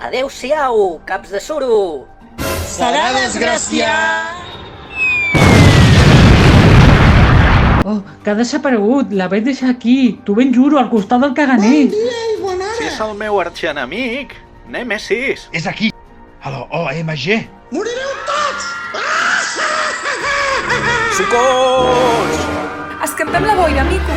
Adéu-siau, caps de suro! Serà desgraciat! Oh, que ha desaparegut, la vaig deixar aquí, t'ho ben juro, al costat del caganer. Bon dia i bona Si és hora! el meu arxienemic, Nèmesis. És aquí, a la OMG. Morireu tots! Socors! Escampem la boira, mico!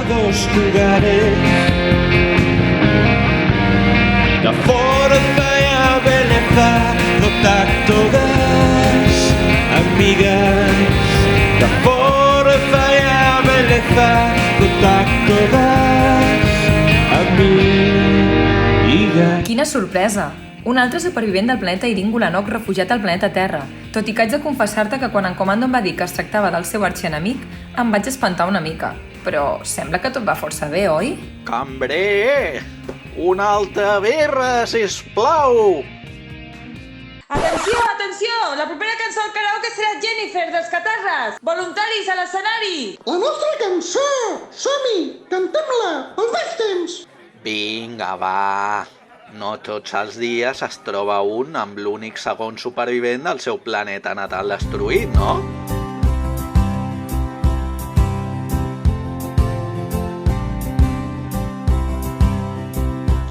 Dos lugares de fora feia beleza notar todas amigas de fora feia beleza notar todas amigas. Quina sorpresa! Un altre supervivent del planeta Iringolanok refugiat al planeta Terra. Tot i que haig de confessar-te que quan en Comando em va dir que es tractava del seu arxienemic, em vaig espantar una mica. Però sembla que tot va força bé, oi? Cambrer! Una altra birra, sisplau! Atenció, atenció! La propera cançó al karaoke serà Jennifer, dels Catarres! Voluntaris a l'escenari! La nostra cançó! Som-hi! Cantem-la! Als vells temps! Vinga, va! No tots els dies es troba un amb l'únic segon supervivent del seu planeta natal destruït, no?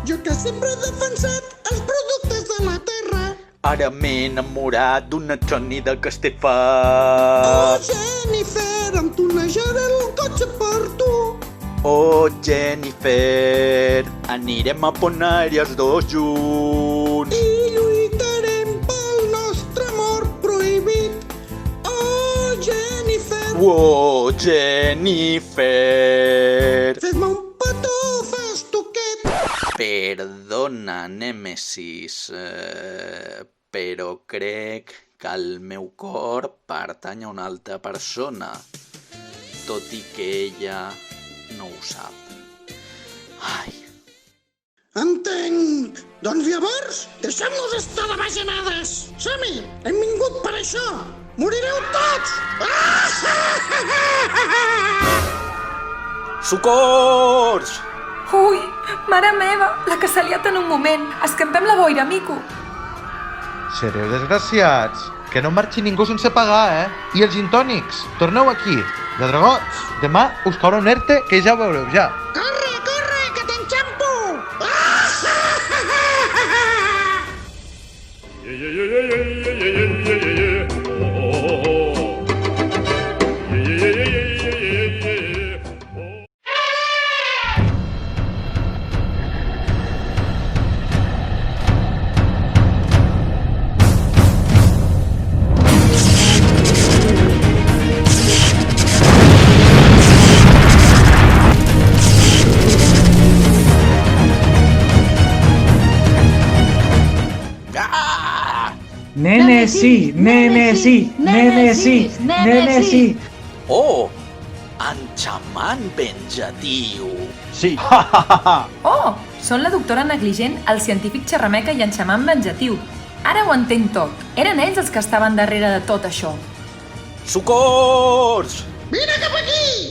Jo que sempre he defensat els productes de la terra. Ara m'he enamorat d'una Johnny de Oh, Castellfà. Jennifer, em tonejaré el cotxe per tu. Oh, Jennifer, anirem a Ponari els dos junts. I lluitarem pel nostre amor prohibit. Oh, Jennifer, Oh, Jennifer. fes-me un petó, fes toquet. Perdona, Nèmesis, però crec que el meu cor pertany a una altra persona, tot i que ella no ho sap. Ai, Entenc. Doncs llavors, deixem-nos estar de bajanades. Som-hi, hem vingut per això. Morireu tots! socors! Ui, mare meva, la que s'ha liat en un moment. Escampem la boira, mico! Sereu desgraciats. Que no marxi ningú sense pagar, I els gintònics? Torneu aquí. Lladregots, demà us caurà un ERTE que ja ho veureu, ja. Corre, corre, que t'enxampo! Nene sí, nene sí, nene sí, nene sí. Oh, en xaman venjatiu. Sí. Oh, són la doctora negligent, el científic xerrameca i en xaman venjatiu. Ara ho entenc tot. Eren ells els que estaven darrere de tot això. Socors! Vine cap aquí!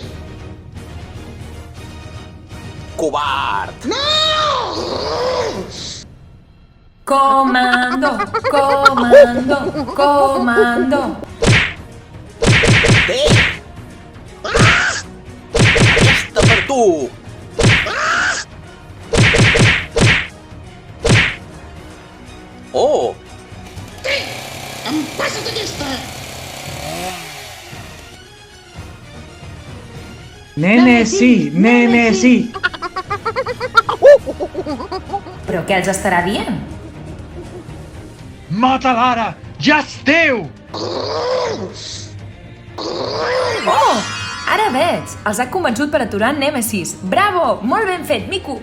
Covard! Comando, comando, comando. Té! Aquesta per tu! Oh! Empassa't aquesta! Nene sí, nene sí. Però què els estarà dient? Mata l'ara! Ja és teu! Oh! Ara veig! Els ha convençut per aturar en Nèmesis. Bravo! Molt ben fet, Mico!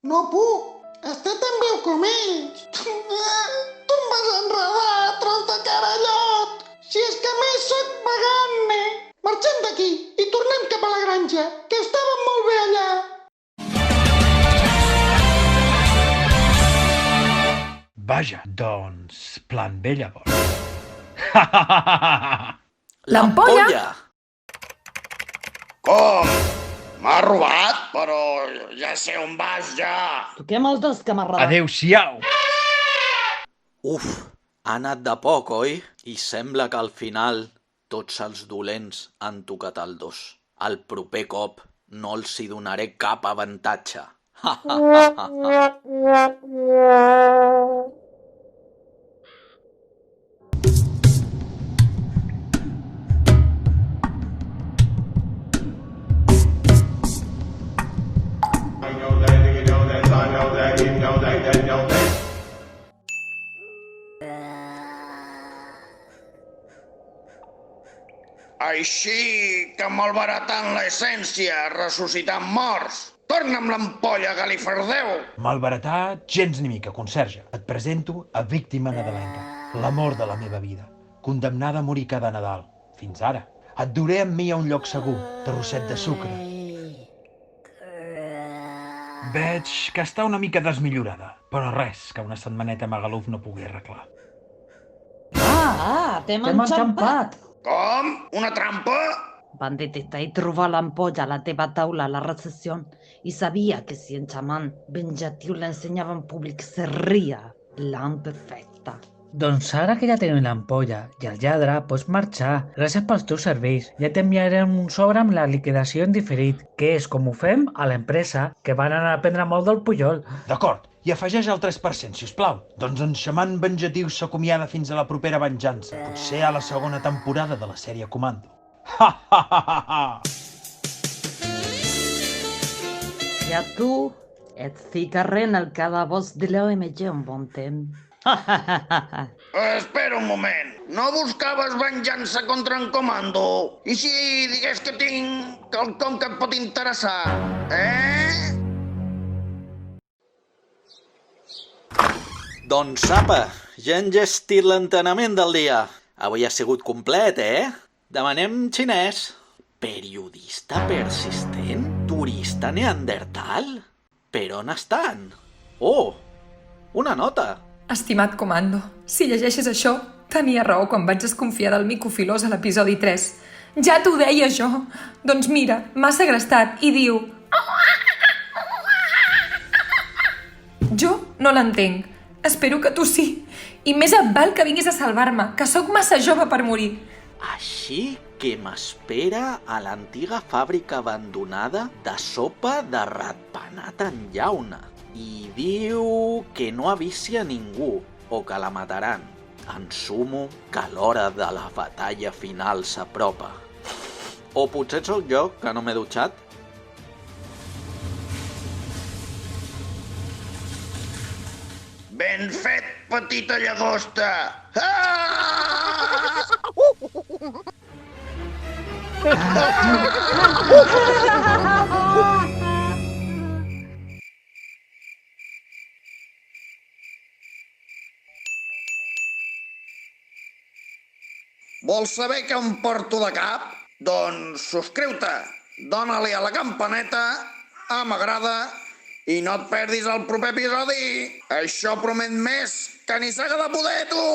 No puc. Està tan veu com ells. Tu em vas enredar, tros de carallot. Si és que a més soc vegane. Marxem d'aquí i tornem cap a la granja, que estàvem molt bé allà. Vaja, doncs, plan B llavors. L'ampolla? Com? M'ha robat, però ja sé on vas, ja. Toquem els dos, camarada. Adéu-siau! Uf, ha anat de poc, oi? I sembla que al final tots els dolents han tocat el dos. El proper cop no els hi donaré cap avantatge. Així que malbaratant l'essència, ressuscitant morts. Torna'm l'ampolla, galifardeu. Malbaratar gens ni mica, conserge. Et presento a víctima nadalenca, l'amor de la meva vida, condemnada a morir cada Nadal. Fins ara. Et duré amb mi a un lloc segur, terrosset de sucre. Veig que està una mica desmillorada, però res que una setmaneta Magaluf no pugui arreglar. T'hem T'hem enxampat. Com? Una trampa? Van detectar i trobar l'ampolla a la teva taula a la recepció i sabia que si en xaman venjatiu l'ensenyava en públic seria l'am perfecta. Doncs ara que ja tenim l'ampolla i el lladre, pots marxar. Gràcies pels teus serveis. Ja t'enviarem un sobre amb la liquidació en diferit, que és com ho fem a l'empresa, que van anar a prendre molt del Pujol. D'acord, i afegeix el 3%, si us plau. Doncs en xaman venjatiu s'acomiada fins a la propera venjança, potser a la segona temporada de la sèrie Comando. I a tu et ficaré en el calabós de l'OMG un bon temps. Espera un moment. No buscaves venjança contra en Comando? I si digués que tinc quelcom que et pot interessar? Doncs apa, ja hem gestit l'entrenament del dia. Avui ha sigut complet, Demanem xinès. Periodista persistent? Turista neandertal? Per on estan? Oh, una nota. Estimat comando, si llegeixes això, tenia raó quan vaig desconfiar del mico filós a l'episodi 3. Ja t'ho deia jo. Doncs mira, m'ha segrestat i diu... Jo no l'entenc. Espero que tu sí. I més et val que vinguis a salvar-me, que sóc massa jove per morir. Així que m'espera a l'antiga fàbrica abandonada de sopa de ratpenat en llauna. I diu que no avisi a ningú o que la mataran. Ensumo que l'hora de la batalla final s'apropa. O potser sóc jo, que no m'he dutxat? Ben fet, petita llagosta! Vols saber què em porto de cap? Doncs subscriu-te, dona-li a la campaneta, m'agrada i no et perdis el proper episodi. Això promet més que ni s'haga de poder, tu!